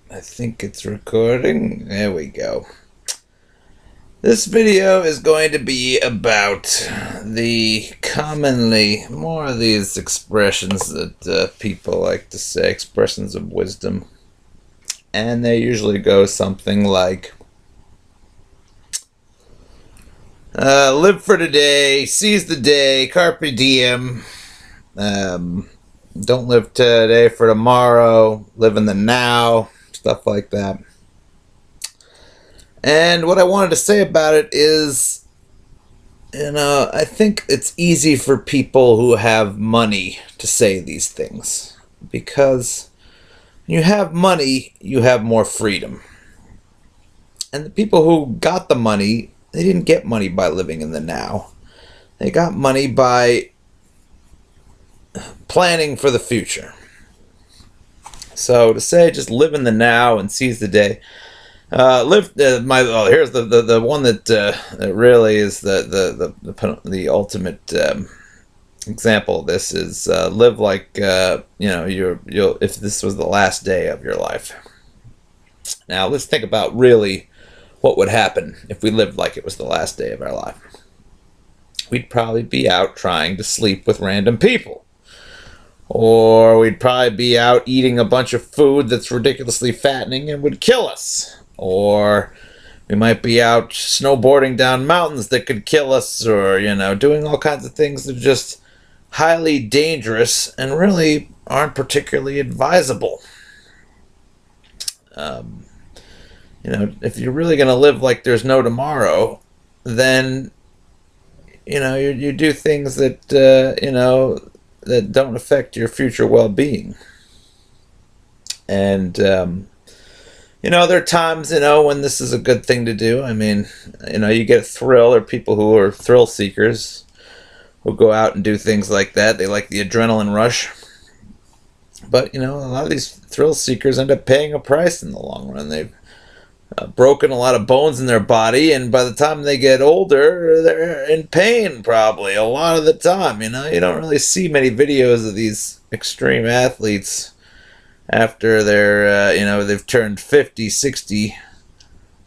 I think it's recording. There we go. This video is going to be about the commonly, more of these expressions that people like to say, expressions of wisdom. And they usually go something like, live for today, seize the day, carpe diem, don't live today for tomorrow, live in the now, stuff like that. And what I wanted to say about it is, I think it's easy for people who have money to say these things. Because when you have money, you have more freedom. And the people who got the money, they didn't get money by living in the now. They got money by planning for the future. So to say just live in the now and seize the day, here's the one that really is the ultimate example of this is live like you'll if this was the last day of your life. Now let's think about really what would happen if we lived like it was the last day of our life. We'd probably be out trying to sleep with random people. Or we'd probably be out eating a bunch of food that's ridiculously fattening and would kill us. Or we might be out snowboarding down mountains that could kill us, or, doing all kinds of things that are just highly dangerous and really aren't particularly advisable. If you're really going to live like there's no tomorrow, then, you do things that, that don't affect your future well-being. And, there are times, when this is a good thing to do. I mean, you get a thrill, or people who are thrill seekers who go out and do things like that. They like the adrenaline rush. But, a lot of these thrill seekers end up paying a price in the long run. They've broken a lot of bones in their body, and by the time they get older, they're in pain probably a lot of the time. You don't really see many videos of these extreme athletes after they've turned 50, 60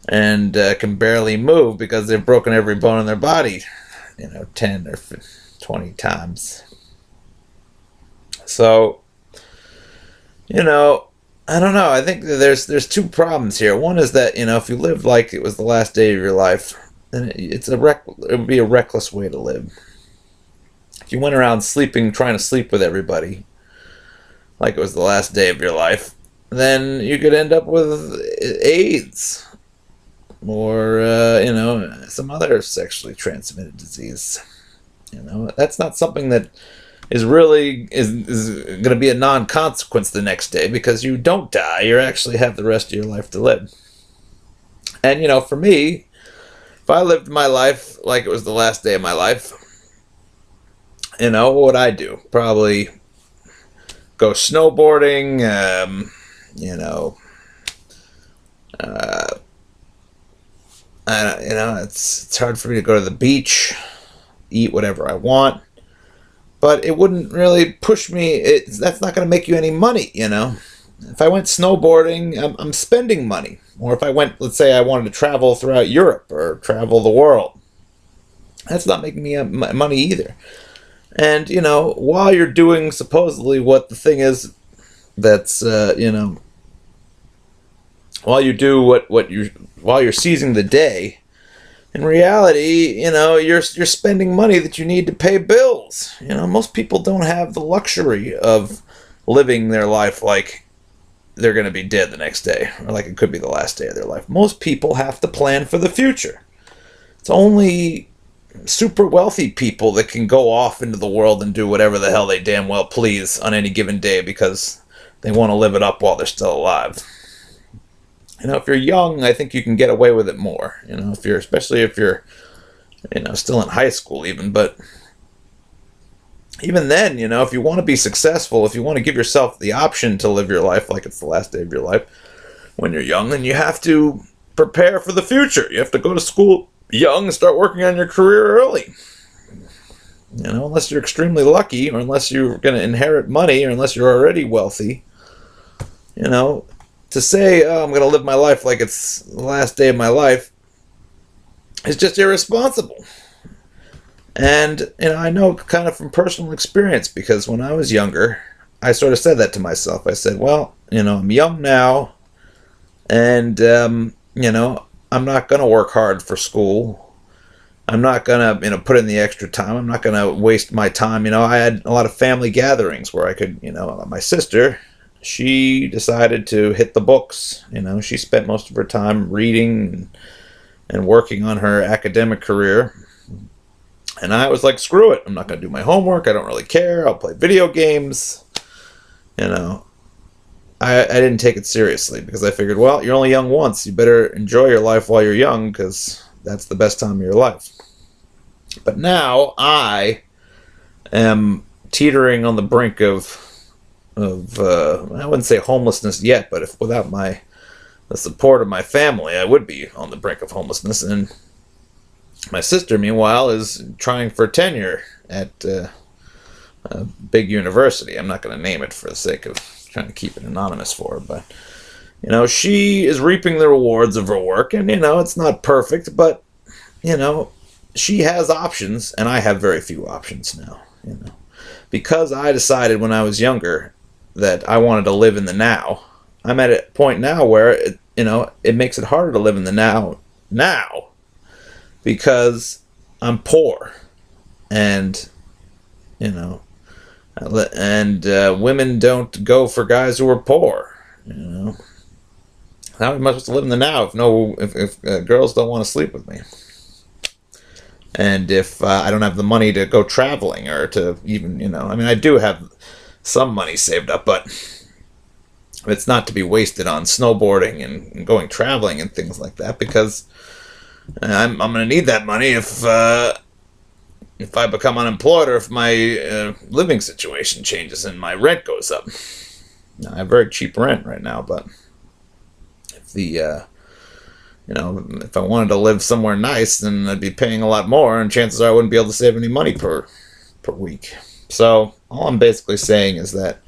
and can barely move because they've broken every bone in their body 10 or 20 times. So I don't know. I think that there's two problems here. One is that if you lived like it was the last day of your life, then it would be a reckless way to live. If you went around trying to sleep with everybody, like it was the last day of your life, then you could end up with AIDS or some other sexually transmitted disease. That's not something that is going to be a non-consequence the next day, because you don't die. You actually have the rest of your life to live. And, for me, if I lived my life like it was the last day of my life, what would I do? Probably go snowboarding, it's hard for me to go to the beach, eat whatever I want. But it wouldn't really push me. That's not going to make you any money, If I went snowboarding, I'm spending money. Or if I went, let's say I wanted to travel throughout Europe or travel the world, that's not making me money either. And, while you're doing supposedly what the thing is that's, while you're seizing the day, in reality, you're spending money that you need to pay bills. Most people don't have the luxury of living their life like they're going to be dead the next day, or like it could be the last day of their life. Most people have to plan for the future. It's only super wealthy people that can go off into the world and do whatever the hell they damn well please on any given day because they want to live it up while they're still alive. If you're young, I think you can get away with it more. Especially if you're, still in high school even. But even then, if you want to be successful, if you want to give yourself the option to live your life like it's the last day of your life when you're young, then you have to prepare for the future. You have to go to school young and start working on your career early. Unless you're extremely lucky, or unless you're going to inherit money, or unless you're already wealthy, to say, oh, I'm going to live my life like it's the last day of my life is just irresponsible. And, I know kind of from personal experience, because when I was younger, I sort of said that to myself. I said, well, I'm young now, and, I'm not going to work hard for school. I'm not going to, put in the extra time. I'm not going to waste my time. I had a lot of family gatherings where I could, my sister, she decided to hit the books. She spent most of her time reading and working on her academic career. And I was like, screw it. I'm not going to do my homework. I don't really care. I'll play video games. I didn't take it seriously because I figured, well, you're only young once. You better enjoy your life while you're young, because that's the best time of your life. But now I am teetering on the brink of I wouldn't say homelessness yet, but if without the support of my family, I would be on the brink of homelessness. And my sister, meanwhile, is trying for tenure at a big university. I'm not going to name it for the sake of trying to keep it anonymous for her, but she is reaping the rewards of her work, and it's not perfect, but she has options, and I have very few options now. Because I decided when I was younger that I wanted to live in the now. I'm at a point now where it makes it harder to live in the now because I'm poor, and women don't go for guys who are poor. How am I supposed to live in the now if girls don't want to sleep with me? And if I don't have the money to go traveling, or to even, I do have some money saved up, but it's not to be wasted on snowboarding and going traveling and things like that, because I'm going to need that money if I become unemployed, or if my living situation changes and my rent goes up. Now, I have very cheap rent right now, but if if I wanted to live somewhere nice, then I'd be paying a lot more, and chances are I wouldn't be able to save any money per week. So all I'm basically saying is that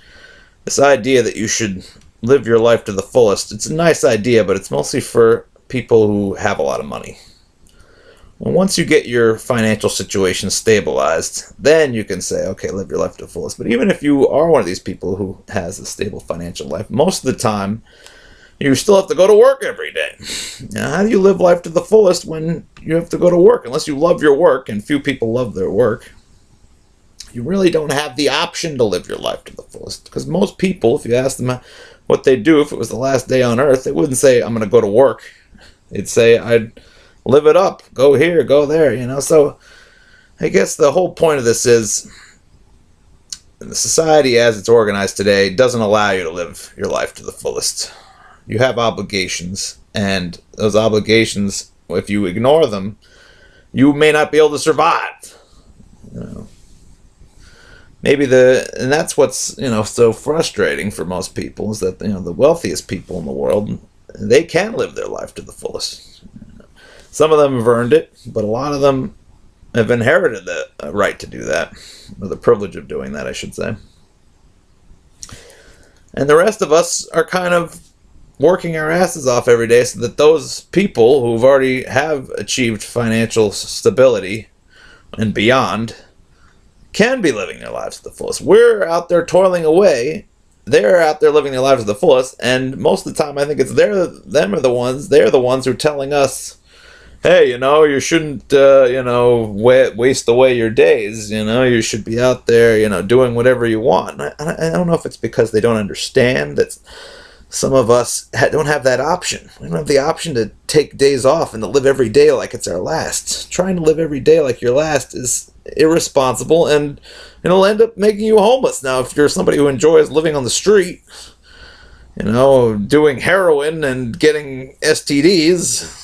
this idea that you should live your life to the fullest, it's a nice idea, but it's mostly for people who have a lot of money. And once you get your financial situation stabilized, then you can say, okay, live your life to the fullest. But even if you are one of these people who has a stable financial life, most of the time, you still have to go to work every day. Now, how do you live life to the fullest when you have to go to work? Unless you love your work, and few people love their work, you really don't have the option to live your life to the fullest. Because most people, if you ask them what they'd do if it was the last day on earth, they wouldn't say, I'm going to go to work. They'd say, I'd live it up, go here, go there, So I guess the whole point of this is, the society as it's organized today doesn't allow you to live your life to the fullest. You have obligations, and those obligations, if you ignore them, you may not be able to survive. And that's what's so frustrating for most people, is that the wealthiest people in the world, they can live their life to the fullest. Some of them have earned it, but a lot of them have inherited the right to do that, or the privilege of doing that, I should say. And the rest of us are kind of working our asses off every day so that those people who've already have achieved financial stability and beyond can be living their lives to the fullest. We're out there toiling away. They're out there living their lives to the fullest, and most of the time I think it's they're the ones who are telling us, hey, you shouldn't, waste away your days. You should be out there, doing whatever you want. I don't know if it's because they don't understand that some of us don't have that option. We don't have the option to take days off and to live every day like it's our last. Trying to live every day like your last is irresponsible, and it'll end up making you homeless. Now, if you're somebody who enjoys living on the street, doing heroin and getting STDs,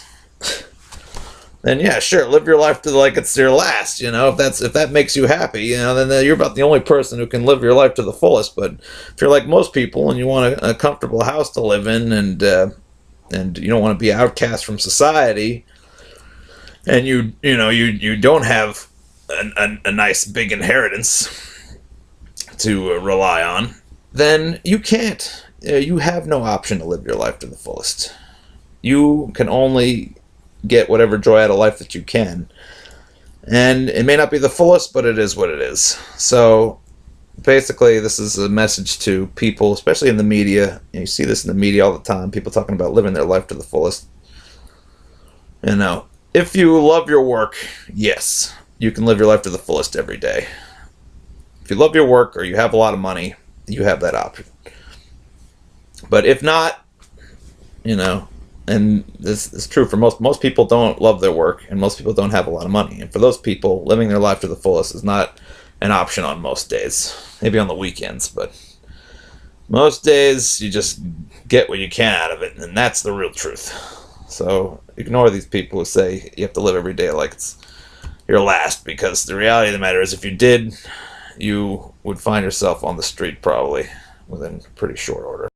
then yeah, sure, live your life to like it's your last. If that makes you happy, then you're about the only person who can live your life to the fullest. But if you're like most people and you want a comfortable house to live in, and you don't want to be outcast from society, and you don't have a nice big inheritance to rely on, then you can't you have no option to live your life to the fullest. You can only get whatever joy out of life that you can. And it may not be the fullest, but it is what it is. So basically, this is a message to people, especially in the media. You see this in the media all the time. People talking about living their life to the fullest. If you love your work, yes, you can live your life to the fullest every day. If you love your work or you have a lot of money, you have that option. But if not, and this is true for most people don't love their work, and most people don't have a lot of money. And for those people, living their life to the fullest is not an option on most days. Maybe on the weekends, but most days you just get what you can out of it, and that's the real truth. So ignore these people who say you have to live every day like it's your last, because the reality of the matter is, if you did, you would find yourself on the street probably within pretty short order.